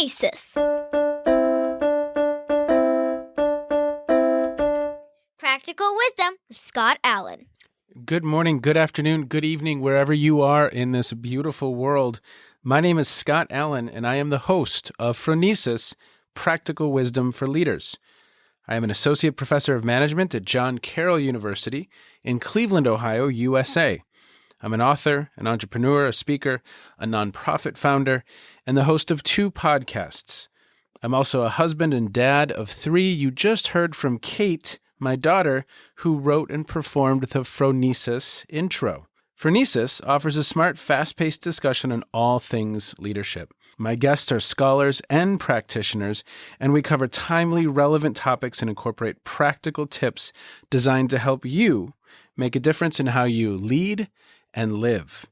Phronesis. Practical Wisdom with Scott Allen. Good morning, good afternoon, good evening, wherever you are in this beautiful world. My name is Scott Allen, and I am the host of Phronesis, Practical Wisdom for Leaders. I am an associate professor of management at John Carroll University in Cleveland, Ohio, USA. I'm an author, an entrepreneur, a speaker, a nonprofit founder, and the host of 2 podcasts. I'm also a husband and dad of 3. You just heard from Kate, my daughter, who wrote and performed the Phronesis intro. Phronesis offers a smart, fast-paced discussion on all things leadership. My guests are scholars and practitioners, and we cover timely, relevant topics and incorporate practical tips designed to help you make a difference in how you lead and live.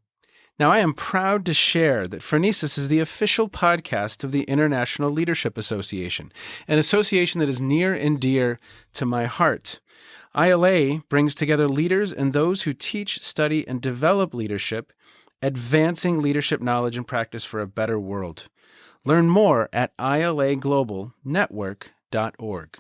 Now, I am proud to share that Phronesis is the official podcast of the International Leadership Association, an association that is near and dear to my heart. ILA brings together leaders and those who teach, study, and develop leadership, advancing leadership knowledge and practice for a better world. Learn more at ilaglobalnetwork.org.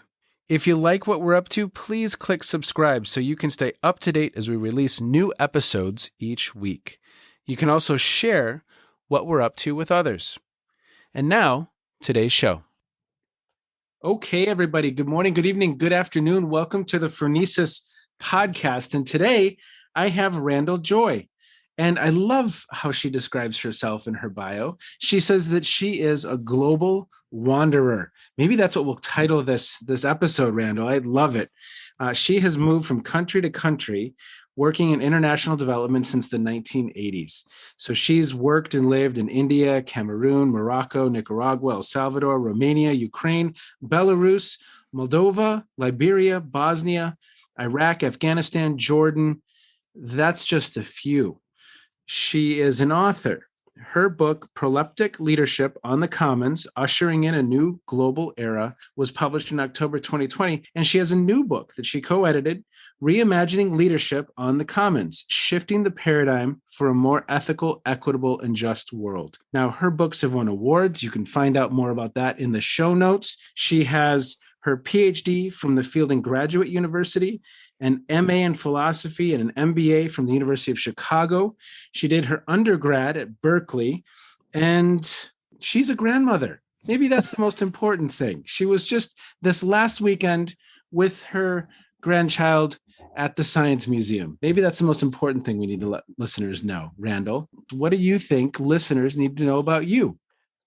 If you like what we're up to, please click subscribe so you can stay up to date as we release new episodes each week. You can also share what we're up to with others. And now, today's show. Okay, everybody. Good morning, good evening, good afternoon. Welcome to the Phronesis podcast. And today I have Randal Joy. And I love how she describes herself in her bio. She says that she is a global wanderer. Maybe that's what we'll title this episode, Randal. I love it. She has moved from country to country, working in international development since the 1980s. So she's worked and lived in India, Cameroon, Morocco, Nicaragua, El Salvador, Romania, Ukraine, Belarus, Moldova, Liberia, Bosnia, Iraq, Afghanistan, Jordan. That's just a few. She is an author. Her book, Proleptic Leadership on the Commons, Ushering in a New Global Era, was published in October 2020, and she has a new book that she co-edited, Reimagining Leadership on the Commons, Shifting the Paradigm for a More Ethical, Equitable, and Just World. Now, her books have won awards. You can find out more about that in the show notes. She has her Ph.D. from the Fielding Graduate University, an MA in philosophy and an MBA from the University of Chicago. She did her undergrad at Berkeley, and she's a grandmother. Maybe that's the most important thing. She was just this last weekend with her grandchild at the Science Museum. Maybe that's the most important thing we need to let listeners know. Randal, what do you think listeners need to know about you?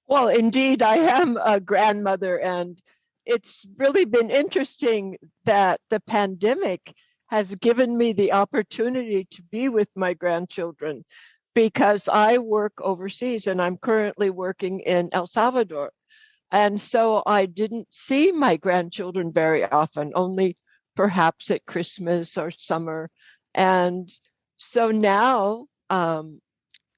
Well, indeed, I am a grandmother, and it's really been interesting that the pandemic has given me the opportunity to be with my grandchildren because I work overseas and I'm currently working in El Salvador. And so I didn't see my grandchildren very often, only perhaps at Christmas or summer. And so now,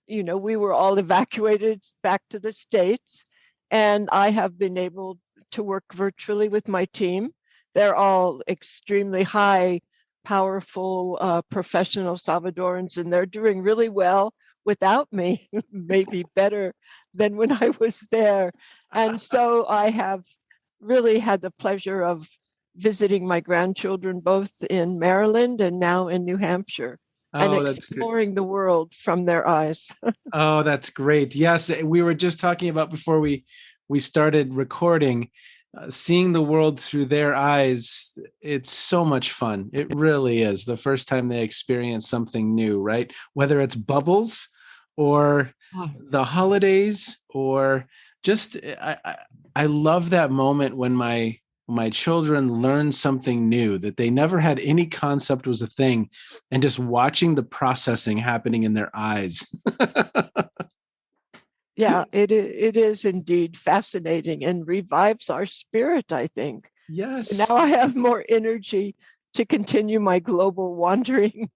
we were all evacuated back to the States, and I have been able to work virtually with my team. They're all extremely high, powerful, professional Salvadorans, and they're doing really well without me, maybe better than when I was there. And so I have really had the pleasure of visiting my grandchildren both in Maryland and now in New Hampshire, and exploring the world from their eyes. Oh, that's great. Yes, we were just talking about before we started recording, seeing the world through their eyes. It's so much fun. It really is. The first time they experience something new, right? Whether it's bubbles or the holidays, or just, I love that moment when my children learn something new that they never had any concept was a thing, and just watching the processing happening in their eyes. Yeah, it is indeed fascinating and revives our spirit, I think. Yes. Now I have more energy to continue my global wandering.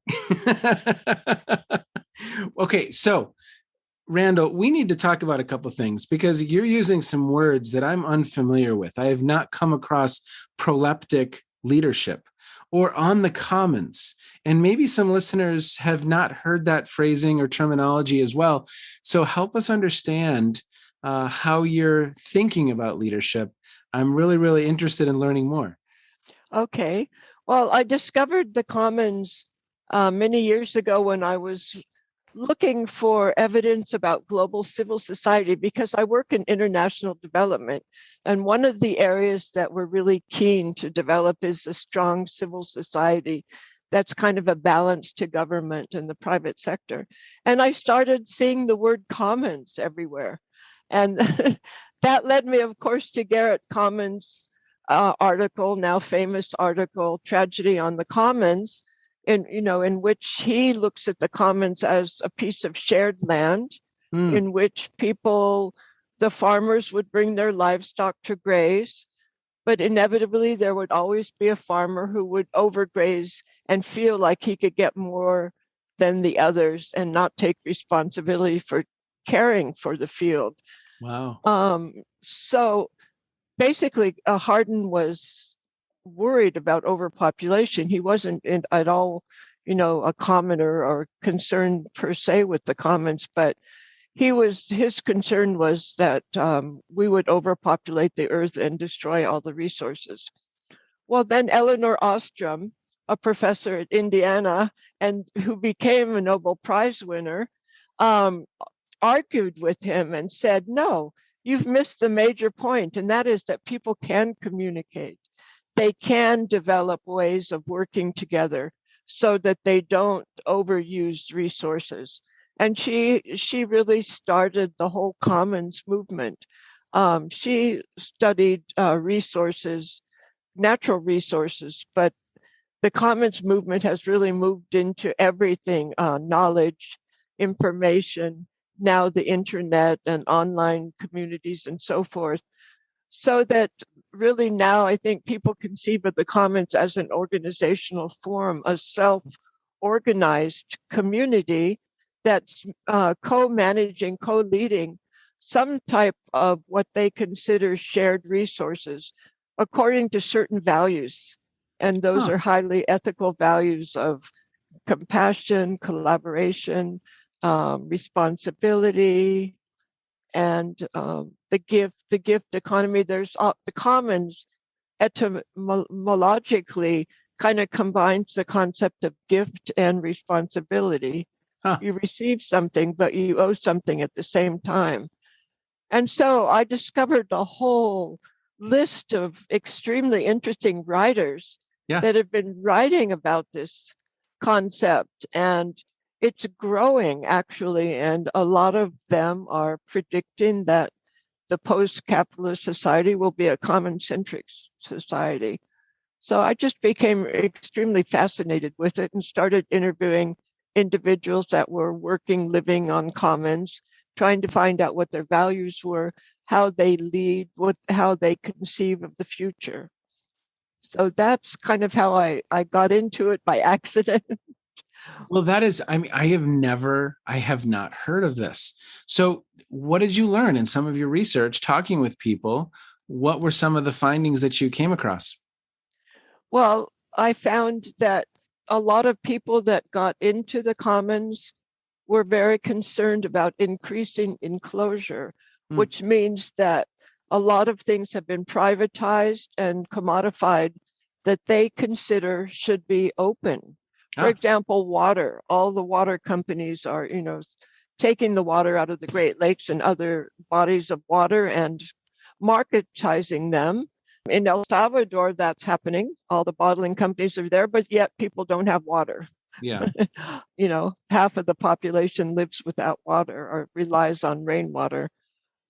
Okay, so Randal, we need to talk about a couple of things because you're using some words that I'm unfamiliar with. I have not come across proleptic leadership or on the commons. And maybe some listeners have not heard that phrasing or terminology as well. So help us understand how you're thinking about leadership. I'm really, really interested in learning more. Okay. Well, I discovered the Commons many years ago when I was looking for evidence about global civil society because I work in international development. And one of the areas that we're really keen to develop is a strong civil society that's kind of a balance to government and the private sector. And I started seeing the word commons everywhere. And that led me, of course, to Garrett Commons' article, now famous article, Tragedy on the Commons, in which he looks at the commons as a piece of shared land in which people, the farmers would bring their livestock to graze, but inevitably there would always be a farmer who would overgraze and feel like he could get more than the others and not take responsibility for caring for the field. Wow. So basically, Hardin was worried about overpopulation. He wasn't at all, a commoner or concerned per se with the commons, but his concern was that we would overpopulate the earth and destroy all the resources. Well, then Eleanor Ostrom, a professor at Indiana and who became a Nobel Prize winner, um, argued with him and said, no, you've missed the major point, and that is that people can communicate. They can develop ways of working together so that they don't overuse resources. And she really started the whole commons movement. She studied resources, natural resources, but the commons movement has really moved into everything, knowledge, information, now the internet and online communities and so forth. So that really now I think people conceive of the commons as an organizational form, a self-organized community that's co-managing, co-leading some type of what they consider shared resources according to certain values. And those are highly ethical values of compassion, collaboration, responsibility, and the gift economy. There's the commons etymologically kind of combines the concept of gift and responsibility. You receive something, but you owe something at the same time. And so I discovered a whole list of extremely interesting writers that have been writing about this concept. And it's growing, actually. And a lot of them are predicting that the post-capitalist society will be a common-centric society. So I just became extremely fascinated with it and started interviewing individuals that were working, living on commons, trying to find out what their values were, how they lead, how they conceive of the future. So that's kind of how I got into it by accident. Well, that is, I mean, I have not heard of this. So what did you learn in some of your research talking with people? What were some of the findings that you came across? Well, I found that a lot of people that got into the commons were very concerned about increasing enclosure, which means that a lot of things have been privatized and commodified that they consider should be open. For example, water. All the water companies are, taking the water out of the Great Lakes and other bodies of water and marketizing them. In El Salvador, that's happening. All the bottling companies are there, but yet people don't have water. Yeah. Half of the population lives without water or relies on rainwater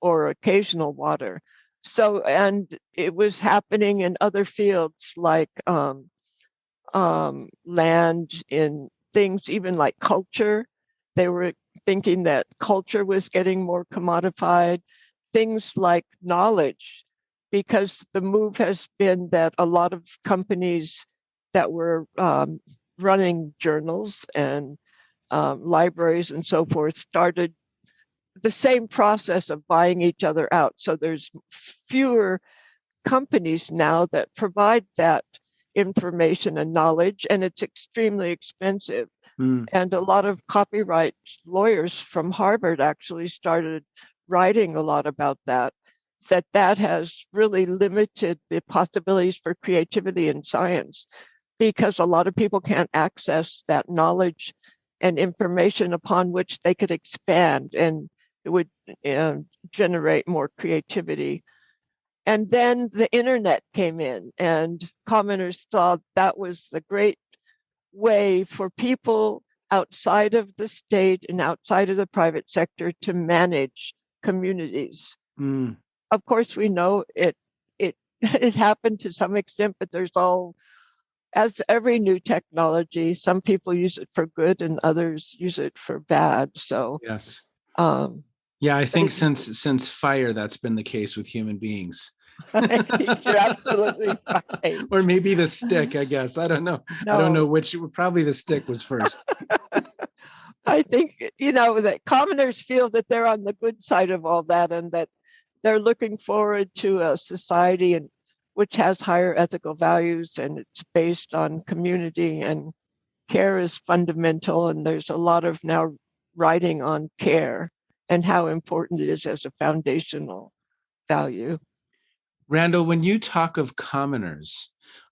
or occasional water. So, and it was happening in other fields like land, in things even like culture. They were thinking that culture was getting more commodified, things like knowledge, because the move has been that a lot of companies that were running journals and libraries and so forth started the same process of buying each other out. So there's fewer companies now that provide that information and knowledge, and it's extremely expensive. And a lot of copyright lawyers from Harvard actually started writing a lot about that has really limited the possibilities for creativity in science, because a lot of people can't access that knowledge and information upon which they could expand, and it would generate more creativity. And then the internet came in, and commoners thought that was the great way for people outside of the state and outside of the private sector to manage communities. Of course, we know it it happened to some extent, but there's as every new technology, some people use it for good and others use it for bad. So yes, yeah, I think since fire, that's been the case with human beings. I think you're absolutely right. Or maybe the stick, I guess. I don't know. No. I don't know which. Probably the stick was first. I think, that commoners feel that they're on the good side of all that, and that they're looking forward to a society which has higher ethical values, and it's based on community, and care is fundamental. And there's a lot of now writing on care and how important it is as a foundational value. Randal, when you talk of commoners,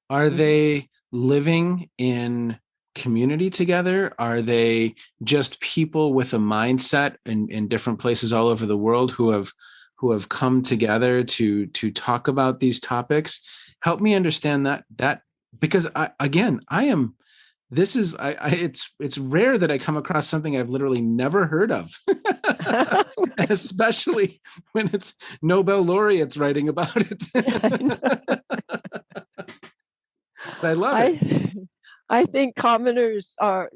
are they living in community together? Are they just people with a mindset in different places all over the world who have come together to talk about these topics? Help me understand that because it's rare that I come across something I've literally never heard of, especially when it's Nobel laureates writing about it. I love it. I think commoners are,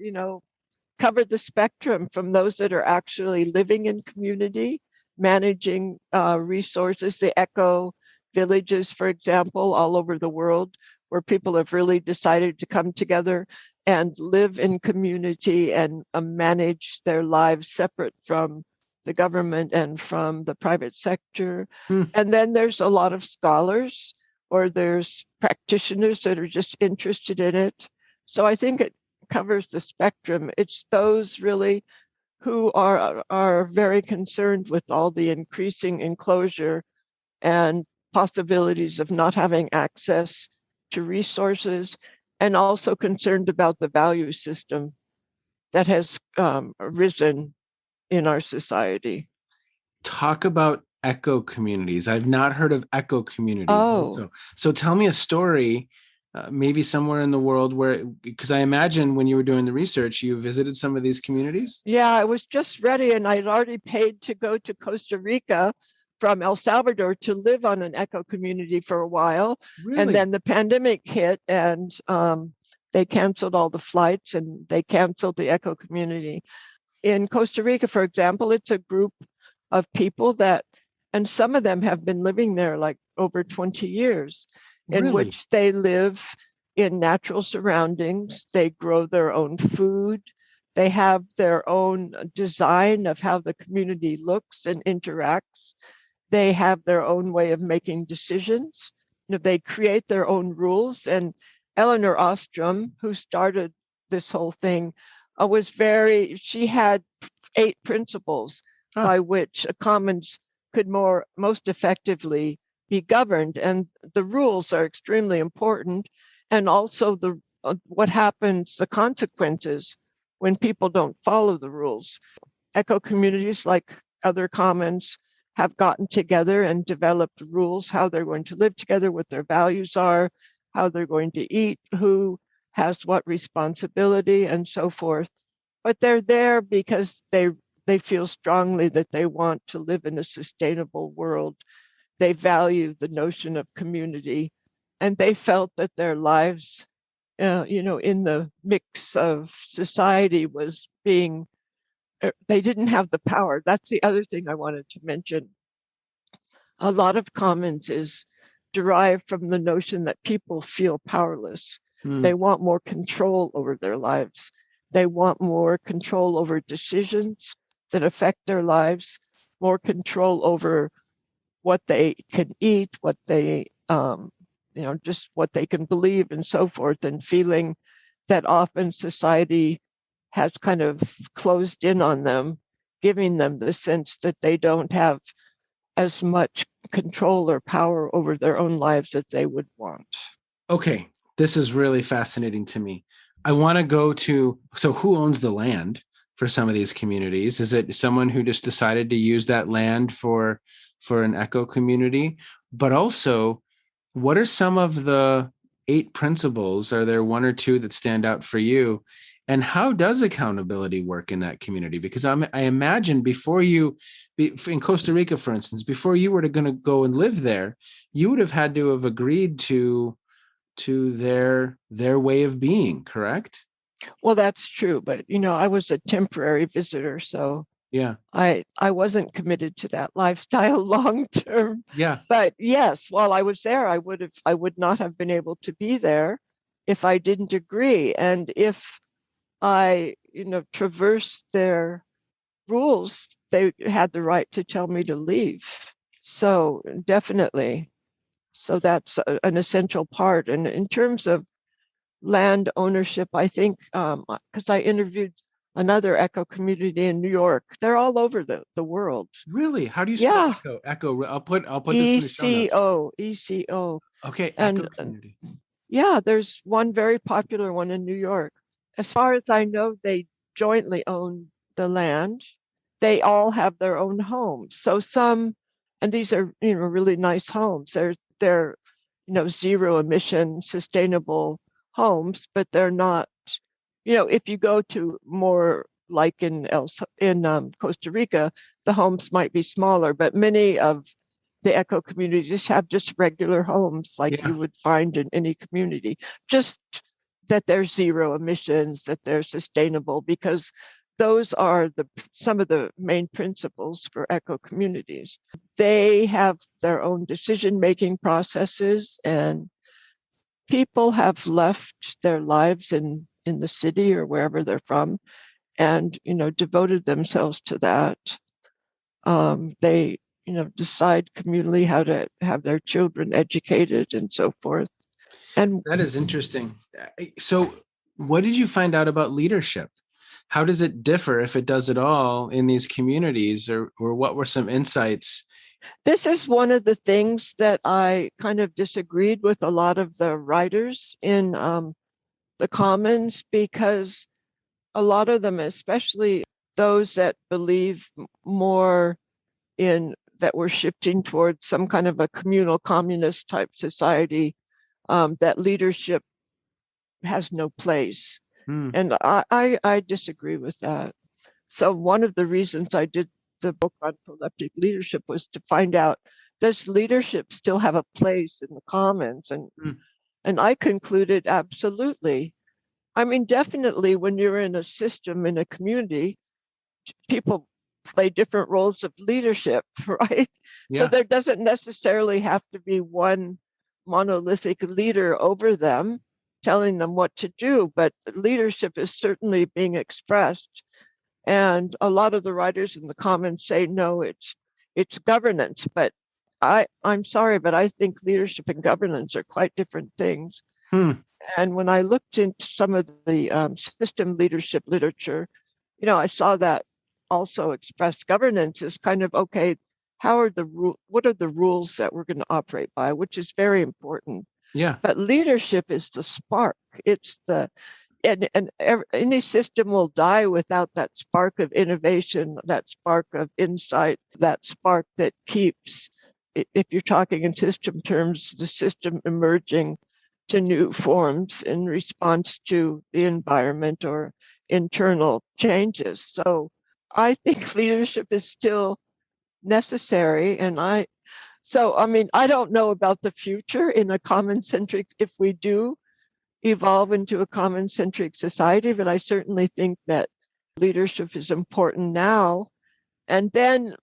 cover the spectrum from those that are actually living in community, managing resources, the eco villages, for example, all over the world, where people have really decided to come together and live in community and manage their lives separate from the government and from the private sector. And then there's a lot of scholars, or there's practitioners that are just interested in it. So I think it covers the spectrum. It's those really who are very concerned with all the increasing enclosure and possibilities of not having access to resources, and also concerned about the value system that has arisen in our society. Talk about eco communities. I've not heard of eco communities. Oh. So tell me a story, maybe somewhere in the world where, because I imagine when you were doing the research, you visited some of these communities. Yeah, I was just ready, and I'd already paid to go to Costa Rica from El Salvador to live on an eco community for a while. Really? And then the pandemic hit, and they canceled all the flights, and they canceled the eco community. In Costa Rica, for example, it's a group of people and some of them have been living there like over 20 years, in which they live in natural surroundings. They grow their own food. They have their own design of how the community looks and interacts. They have their own way of making decisions. They create their own rules. And Eleanor Ostrom, who started this whole thing, she had 8 principles by which a commons could most effectively be governed. And the rules are extremely important. And also what happens, the consequences when people don't follow the rules. Eco communities, like other commons, have gotten together and developed rules, how they're going to live together, what their values are, how they're going to eat, who has what responsibility, and so forth. But they're there because they feel strongly that they want to live in a sustainable world. They value the notion of community, and they felt that their lives, in the mix of society they didn't have the power. That's the other thing I wanted to mention. A lot of commons is derived from the notion that people feel powerless. They want more control over their lives. They want more control over decisions that affect their lives, more control over what they can eat, what they, just what they can believe, and so forth, and feeling that often society has kind of closed in on them giving them the sense that they don't have as much control or power over their own lives that they would want. Okay, this is really fascinating to me. I want to go to, so who owns the land for some of these communities? Is it someone who just decided to use that land for an eco community? But also, what are some of the 8 principles? Are there one or two that stand out for you? And how does accountability work in that community? Because I imagine before you, in Costa Rica, for instance, before you were going to go and live there, you would have had to have agreed to their way of being, correct? Well, that's true, but I was a temporary visitor, so Yeah. I wasn't committed to that lifestyle long term. Yeah. But yes, while I was there, I would not have been able to be there if I didn't agree. And if I, traversed their rules, they had the right to tell me to leave. So definitely. So that's an essential part. And in terms of land ownership, I think, because I interviewed another eco community in New York, they're all over the world. Really? How do you spell Yeah. echo? Echo. I'll put this in the show notes. ECO. Okay, And echo community. yeah, there's one very popular one in New York. As far as I know, they jointly own the land. They all have their own homes. So some, and these are, really nice homes. They're zero emission, sustainable homes, but they're not, if you go to more like in Costa Rica, the homes might be smaller, but many of the eco communities have just regular homes like you would find in any community, just that they're zero emissions, that they're sustainable, because those are some of the main principles for eco communities. They have their own decision-making processes, and people have left their lives in the city or wherever they're from and, devoted themselves to that. They, decide communally how to have their children educated and so forth. And that is interesting. So, what did you find out about leadership? How does it differ, if it does at all, in these communities, or what were some insights? this is one of the things that I kind of disagreed with a lot of the writers in the Commons, because a lot of them, especially those that believe more in that we're shifting towards some kind of a communal communist type society, that leadership has no place. And I disagree with that. So one of the reasons I did the book on proleptic leadership was to find out, does leadership still have a place in the commons? And I concluded absolutely. I mean, definitely when you're in a system, in a community, people play different roles of leadership, right? Yeah. So there doesn't necessarily have to be one monolithic leader over them telling them what to do, but leadership is certainly being expressed. And a lot of the writers in the Commons say, no, it's governance. But I'm sorry, but I think leadership and governance are quite different things. And when I looked into some of the system leadership literature, I saw that also expressed governance is kind of, okay, what are the rules that we're going to operate by, which is very important. Yeah. But leadership is the spark. It's any system will die without that spark of innovation, that spark of insight, that spark that keeps, if you're talking in system terms, the system emerging to new forms in response to the environment or internal changes. So I think leadership is still necessary. And I don't know about the future in a common-centric, if we do evolve into a common-centric society, but I certainly think that leadership is important now. And then,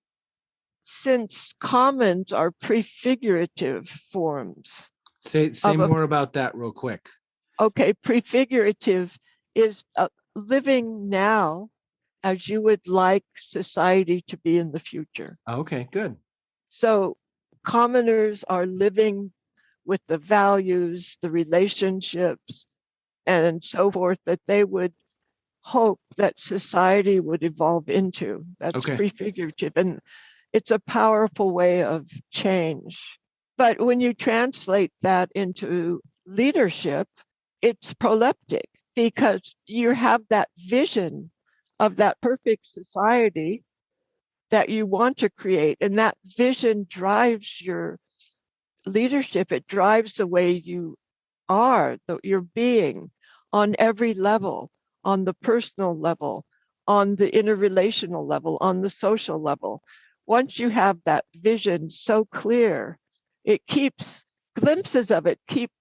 since commons are prefigurative forms. Say more about that real quick. Okay, prefigurative is living now as you would like society to be in the future. Okay, good. So commoners are living with the values, the relationships, and so forth that they would hope that society would evolve into. That's Okay. prefigurative. And it's a powerful way of change. But when you translate that into leadership, it's proleptic because you have that vision of that perfect society that you want to create. And that vision drives your leadership. It drives the way you are, your being on every level, on the personal level, on the interrelational level, on the social level. Once you have that vision so clear, it keeps glimpses of it keep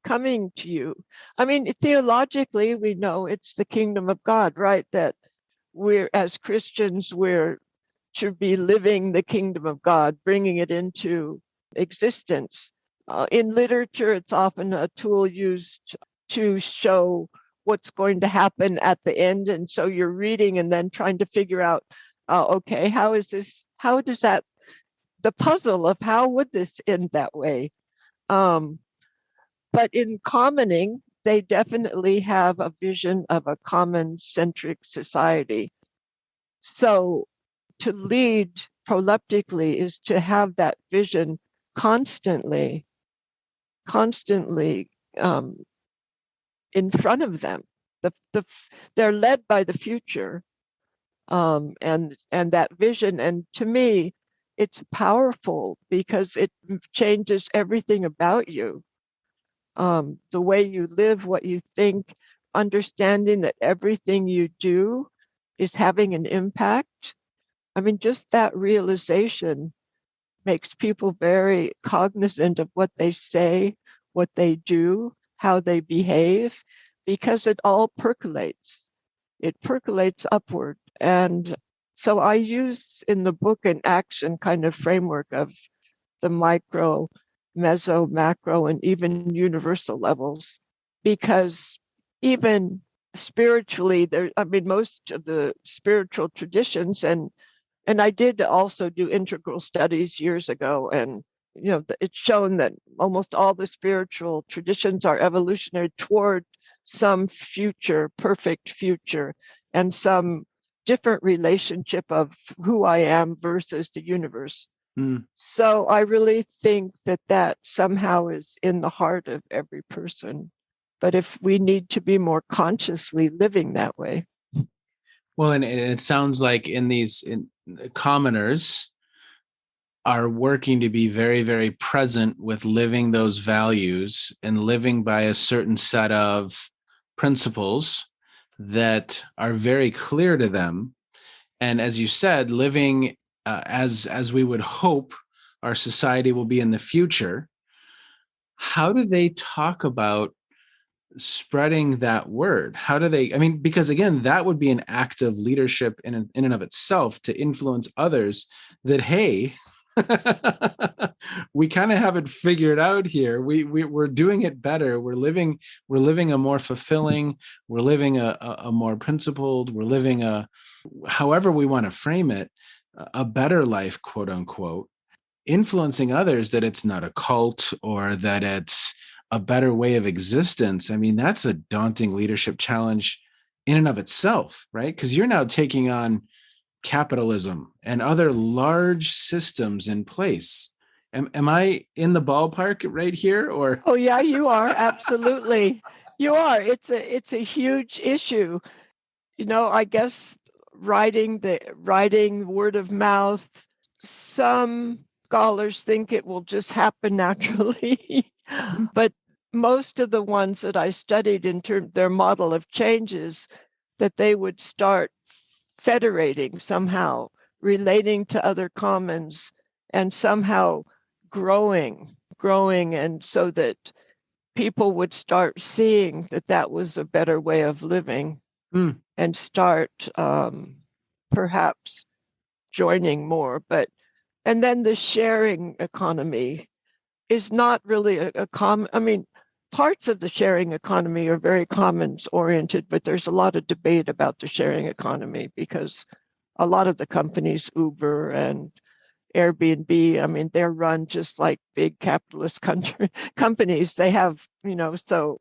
coming to you. I mean, theologically, we know it's the kingdom of God, right? That we're, as Christians, we're to be living the kingdom of God, bringing it into existence. In literature, it's often a tool used to show what's going to happen at the end. And so you're reading and then trying to figure out, okay, how does that, the puzzle of how would this end that way? But in commoning, they definitely have a vision of a common-centric society. So to lead proleptically is to have that vision constantly in front of them. They're led by the future, and that vision. And to me, it's powerful because it changes everything about you. The way you live, what you think, understanding that everything you do is having an impact. I mean, just that realization makes people very cognizant of what they say, what they do, how they behave, because it all percolates. It percolates upward. And so I use in the book an action kind of framework of the micro, meso, macro, and even universal levels, because even spiritually, most of the spiritual traditions, and I did also do integral studies years ago, and it's shown that almost all the spiritual traditions are evolutionary toward some future, perfect future, and some different relationship of who I am versus the universe. So I really think that somehow is in the heart of every person. But if we need to be more consciously living that way. Well, and it sounds like commoners are working to be very, very present with living those values and living by a certain set of principles that are very clear to them. And as you said, living as we would hope our society will be in the future. How do they talk about spreading that word? How do they, because again, that would be an act of leadership in and of itself to influence others that, hey, we kind of have it figured out here. We're doing it better. We're living a more fulfilling, we're living a more principled, we're living however we want to frame it, a better life, quote unquote, influencing others, that it's not a cult or that it's a better way of existence. I mean, that's a daunting leadership challenge in and of itself, right? Because you're now taking on capitalism and other large systems in place. Am I in the ballpark right here, or? Oh yeah, you are. Absolutely. You are. It's a huge issue. I guess writing word of mouth, some scholars think it will just happen naturally. But most of the ones that I studied in their model of changes, that they would start federating somehow, relating to other commons, and somehow growing, and so that people would start seeing that was a better way of living, and start perhaps joining more. And then the sharing economy is not really a common, parts of the sharing economy are very commons oriented, but there's a lot of debate about the sharing economy because a lot of the companies, Uber and Airbnb, they're run just like big capitalist companies. They have, so,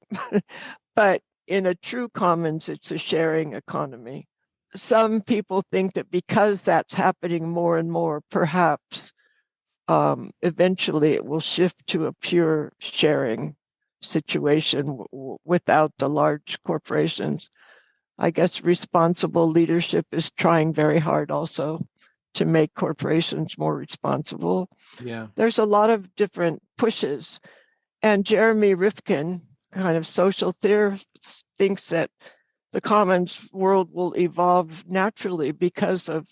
but in a true commons, it's a sharing economy. Some people think that because that's happening more and more, perhaps eventually it will shift to a pure sharing situation without the large corporations. I guess responsible leadership is trying very hard also to make corporations more responsible. Yeah. There's a lot of different pushes. And Jeremy Rifkin, kind of social theorist, thinks that the commons world will evolve naturally because of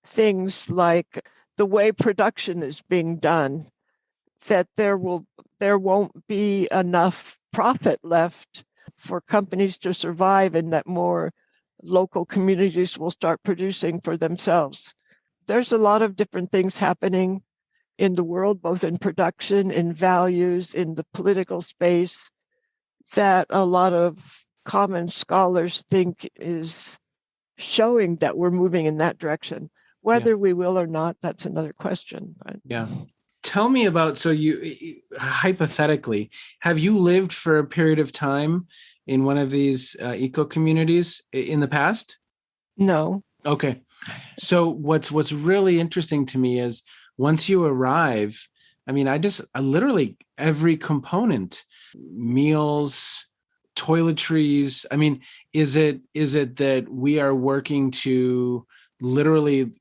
things like the way production is being done, that there won't be enough profit left for companies to survive, and that more local communities will start producing for themselves. There's a lot of different things happening in the world, both in production, in values, in the political space, that a lot of common scholars think is showing that we're moving in that direction. Whether we will or not, that's another question. But Yeah. Tell me about, so you, hypothetically, have you lived for a period of time in one of these eco communities in the past? no. Okay. So what's really interesting to me is once you arrive, I mean, I literally every component, meals, toiletries. I mean, is it that we are working to literally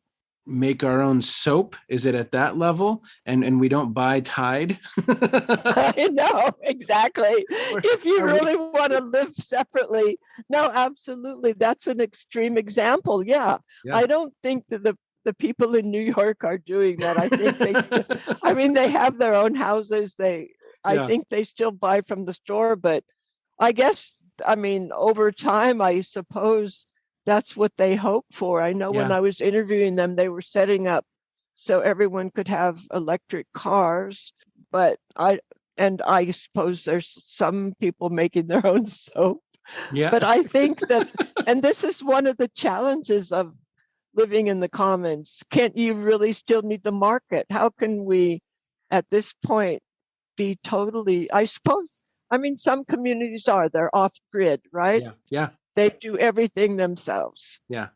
make our own soap? Is it at that level? And we don't buy Tide? I know, exactly. If you really want to live separately, no, absolutely. That's an extreme example. Yeah. I don't think that the people in New York are doing that. I think they have their own houses. I think they still buy from the store, but I guess, over time, I suppose that's what they hope for. I know when I was interviewing them, they were setting up so everyone could have electric cars, but I suppose there's some people making their own soap. Yeah. But I think that, and this is one of the challenges of living in the commons, can't you really still need the market? How can we, at this point, be totally, I suppose, some communities they're off grid, right? Yeah. They do everything themselves. Yeah.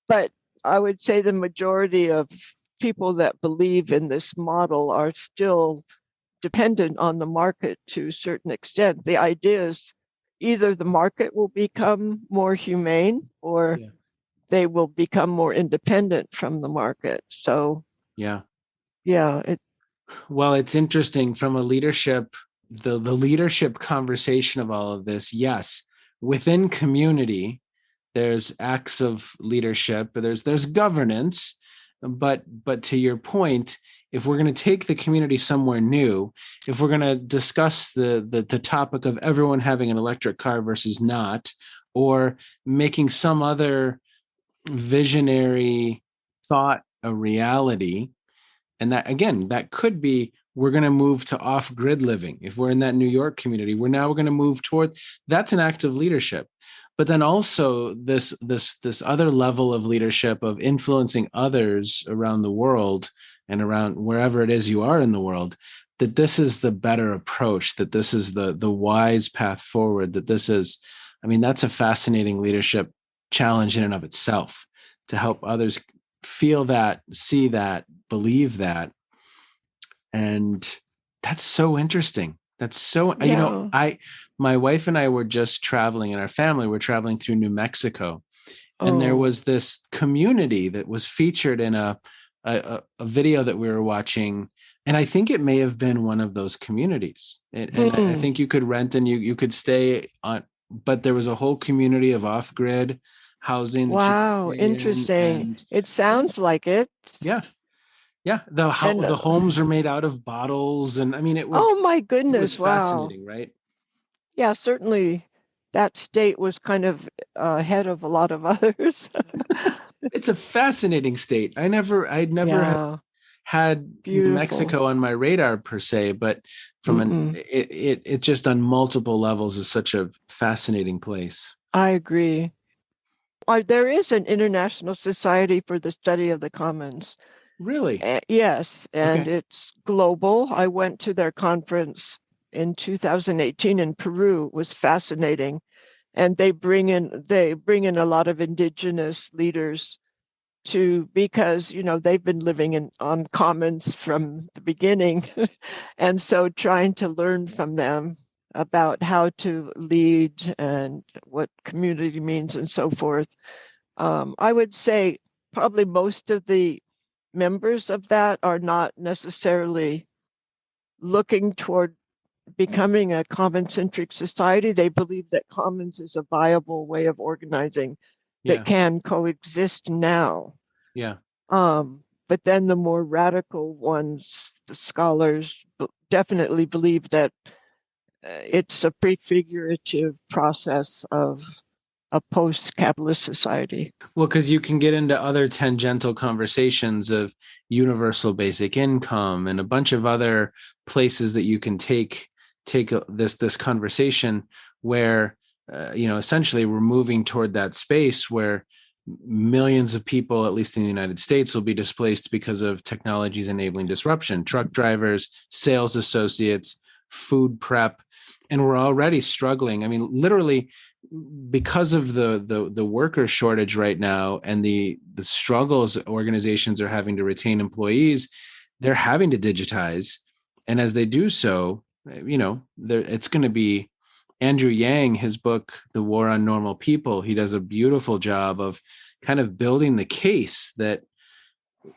But I would say the majority of people that believe in this model are still dependent on the market to a certain extent. The idea is either the market will become more humane or they will become more independent from the market. So, well, it's interesting from a leadership, the leadership conversation of all of this. Yes, within community, there's acts of leadership, there's governance, but to your point, if we're going to take the community somewhere new, if we're going to discuss the topic of everyone having an electric car versus not, or making some other visionary thought a reality, and that, again, that could be, we're going to move to off-grid living. If we're in that New York community, we're going to move toward, that's an act of leadership. But then also this other level of leadership of influencing others around the world and around wherever it is you are in the world, that this is the better approach, that this is the wise path forward, that this is, that's a fascinating leadership challenge in and of itself, to help others feel that, see that, believe that. And that's so interesting. That's so, my wife and I were just traveling, and our family were traveling through New Mexico. And there was this community that was featured in a video that we were watching. And I think it may have been one of those communities. And I think you could rent and you could stay on, but there was a whole community of off-grid housing. Wow, interesting. It sounds like it. Yeah. Yeah. The homes are made out of bottles. And it was, oh my goodness. it was fascinating, right? Yeah, certainly that state was kind of ahead of a lot of others. It's a fascinating state. I'd never had New Mexico on my radar per se, but from it just on multiple levels is such a fascinating place. I agree. There is an International Society for the Study of the Commons. Really? Yes, and it's global. I went to their conference in 2018 in Peru. It was fascinating. and they bring in a lot of indigenous leaders because they've been living on commons from the beginning, and so trying to learn from them about how to lead and what community means and so forth. I would say probably most of the members of that are not necessarily looking toward becoming a common-centric society. They believe that commons is a viable way of organizing that can coexist now. Yeah. But then the more radical ones, the scholars, definitely believe that it's a prefigurative process of a post-capitalist society. Well, because you can get into other tangential conversations of universal basic income and a bunch of other places that you can take this conversation where essentially we're moving toward that space where millions of people, at least in the United States, will be displaced because of technologies enabling disruption. Truck drivers, sales associates, food prep, and we're already struggling. I mean, literally, because of the worker shortage right now and the struggles organizations are having to retain employees, they're having to digitize, and as they do so, it's going to be Andrew Yang, his book, The War on Normal People. He does a beautiful job of kind of building the case that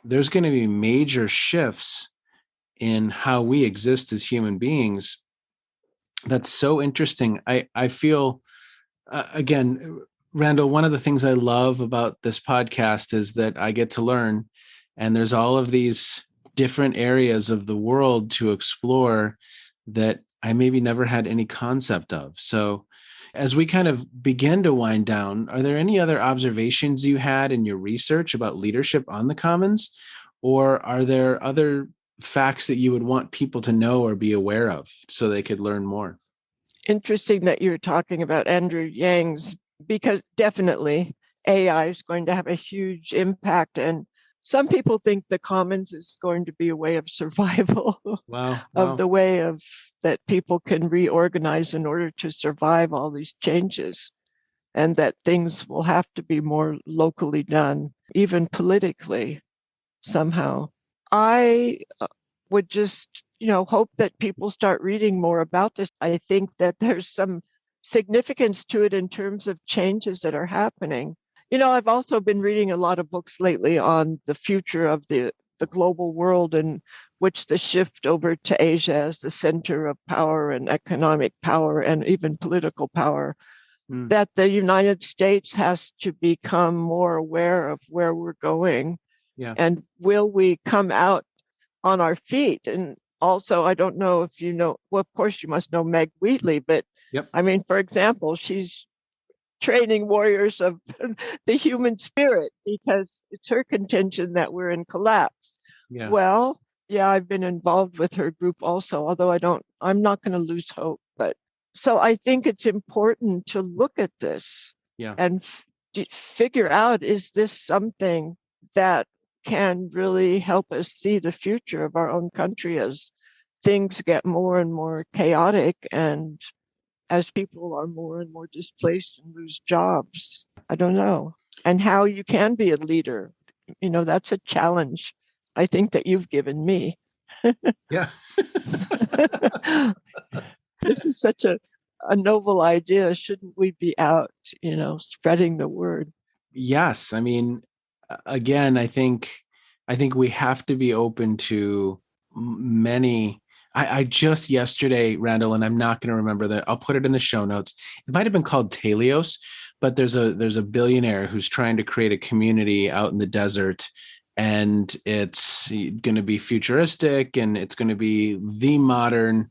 there's going to be major shifts in how we exist as human beings. That's so interesting. I feel, again, Randal, one of the things I love about this podcast is that I get to learn, and there's all of these different areas of the world to explore that I maybe never had any concept of. So as we kind of begin to wind down, are there any other observations you had in your research about leadership on the commons? Or are there other facts that you would want people to know or be aware of so they could learn more? Interesting that you're talking about Andrew Yang's, because definitely AI is going to have a huge impact. And some people think the commons is going to be a way of survival. Wow. Of the way of that people can reorganize in order to survive all these changes, and that things will have to be more locally done, even politically, somehow. I would just, hope that people start reading more about this. I think that there's some significance to it in terms of changes that are happening. I've also been reading a lot of books lately on the future of the global world, in which the shift over to Asia as the center of power and economic power and even political power, that the United States has to become more aware of where we're going. Yeah. And will we come out on our feet? And also, I don't know if you know, well, of course you must know Meg Wheatley, but Yep. I mean, for example, she's training warriors of the human spirit, because it's her contention that we're in collapse. Yeah. Well, yeah, I've been involved with her group also, although I'm not going to lose hope. But so I think it's important to look at this and figure out, is this something that can really help us see the future of our own country as things get more and more chaotic, and as people are more and more displaced and lose jobs? I don't know. And how you can be a leader. That's a challenge I think that you've given me. Yeah. This is such a novel idea. Shouldn't we be out, spreading the word? Yes. I mean, again, I think we have to be open to many. I just yesterday, Randall, and I'm not going to remember that. I'll put it in the show notes. It might have been called Telios, but there's a billionaire who's trying to create a community out in the desert, and it's going to be futuristic, and it's going to be the modern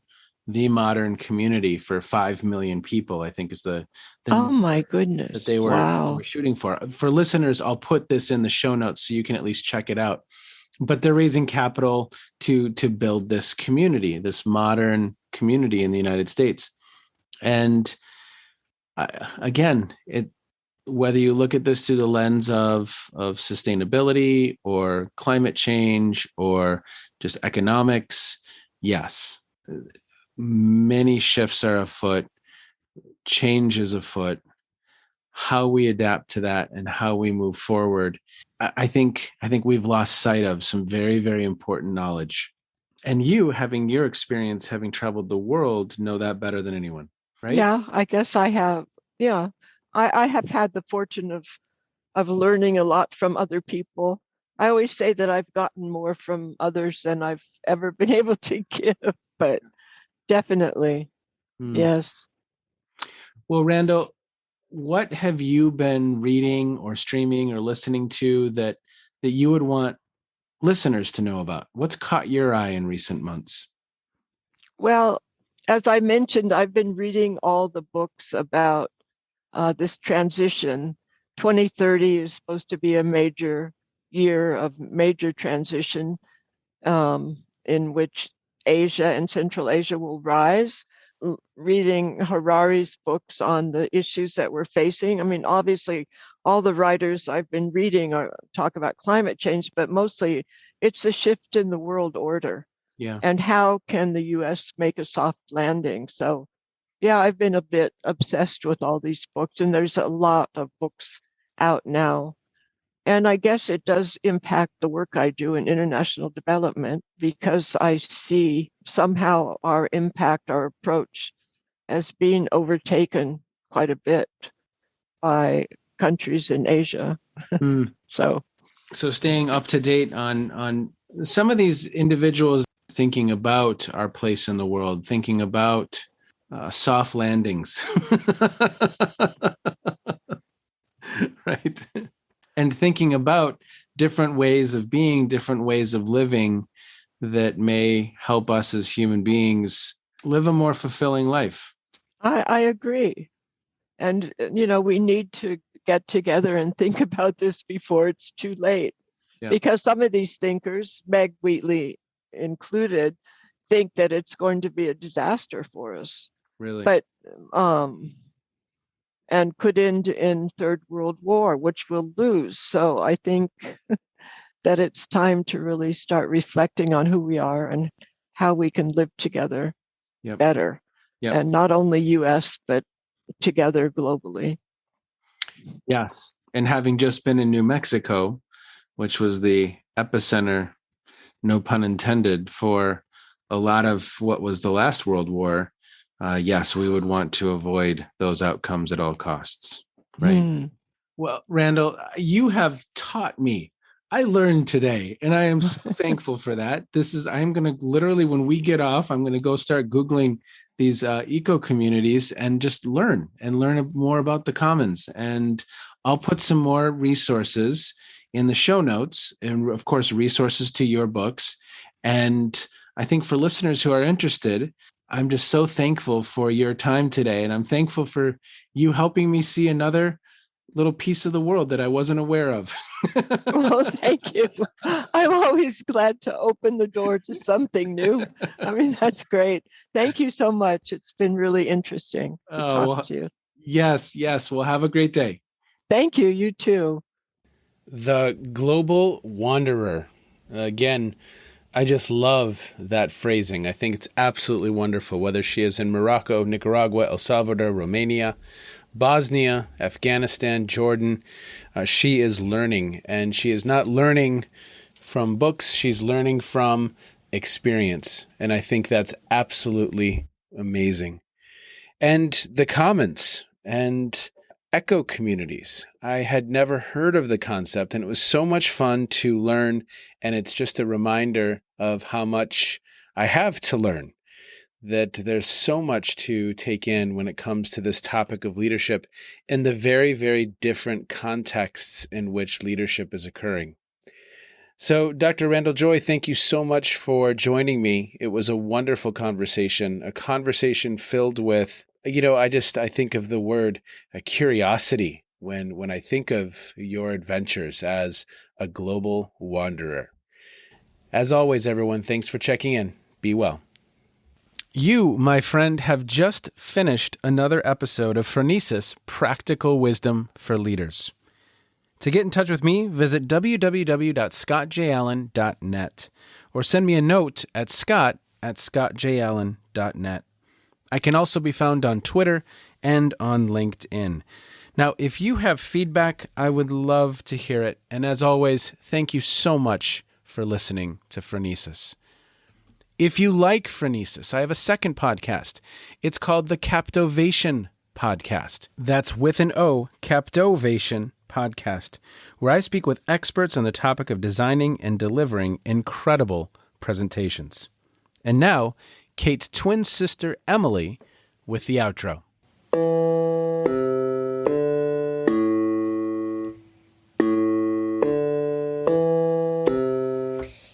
community for 5 million people, I think is the oh my goodness, that they were shooting for. For listeners, I'll put this in the show notes so you can at least check it out. But they're raising capital to build this community, this modern community in the United States. And again, whether you look at this through the lens of sustainability or climate change or just economics, yes, many shifts are afoot, change is afoot. how we adapt to that and how we move forward, I think we've lost sight of some very, very important knowledge. And you, having your experience, having traveled the world, know that better than anyone, right? Yeah, I guess I have. Yeah, I have had the fortune of learning a lot from other people. I always say that I've gotten more from others than I've ever been able to give, but definitely, yes. Well, Randall, what have you been reading or streaming or listening to that you would want listeners to know about? What's caught your eye in recent months? Well, as I mentioned, I've been reading all the books about this transition. 2030 is supposed to be a major year of major transition, in which Asia and Central Asia will rise. Reading Harari's books on the issues that we're facing. I mean, obviously, all the writers I've been reading talk about climate change, but mostly it's a shift in the world order. Yeah. And how can the US make a soft landing? So, yeah, I've been a bit obsessed with all these books, and there's a lot of books out now. And I guess it does impact the work I do in international development, because I see somehow our impact, our approach, as being overtaken quite a bit by countries in Asia. So staying up to date on some of these individuals, thinking about our place in the world, thinking about soft landings, right? And thinking about different ways of being, different ways of living that may help us as human beings live a more fulfilling life. I agree. And, we need to get together and think about this before it's too late. Yeah. Because some of these thinkers, Meg Wheatley included, think that it's going to be a disaster for us. Really? But, and could end in Third World War, which we'll lose. So I think that it's time to really start reflecting on who we are and how we can live together better. Yep. And not only US, but together globally. Yes. And having just been in New Mexico, which was the epicenter, no pun intended, for a lot of what was the last World War, yes, we would want to avoid those outcomes at all costs. Right. Well, Randall, you have taught me. I learned today, and I am so thankful for that. I'm going to literally, when we get off, I'm going to go start Googling these eco communities and just learn more about the commons. And I'll put some more resources in the show notes, and of course, resources to your books. And I think for listeners who are interested, I'm just so thankful for your time today. And I'm thankful for you helping me see another little piece of the world that I wasn't aware of. Well, thank you. I'm always glad to open the door to something new. I mean, that's great. Thank you so much. It's been really interesting to talk to you. Yes. Well, have a great day. Thank you. You too. The Global Wanderer. Again, I just love that phrasing. I think it's absolutely wonderful, whether she is in Morocco, Nicaragua, El Salvador, Romania, Bosnia, Afghanistan, Jordan. She is learning, and she is not learning from books. She's learning from experience, and I think that's absolutely amazing. And the commons and eco communities. I had never heard of the concept, and it was so much fun to learn, and it's just a reminder of how much I have to learn, that there's so much to take in when it comes to this topic of leadership in the very, very different contexts in which leadership is occurring. So, Dr. Randal Joy, thank you so much for joining me. It was a wonderful conversation, a conversation filled with, I think of the word curiosity when I think of your adventures as a global wanderer. As always, everyone, thanks for checking in. Be well. You, my friend, have just finished another episode of Phronesis, Practical Wisdom for Leaders. To get in touch with me, visit www.scottjallen.net or send me a note at scott@scottjallen.net. I can also be found on Twitter and on LinkedIn. Now, if you have feedback, I would love to hear it. And as always, thank you so much for listening to Phronesis. If you like Phronesis, I have a second podcast. It's called the Captovation Podcast. That's with an O, Captovation Podcast, where I speak with experts on the topic of designing and delivering incredible presentations. And now, Kate's twin sister, Emily, with the outro.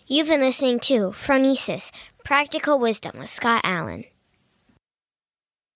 You've been listening to Phronesis, Practical Wisdom with Scott Allen.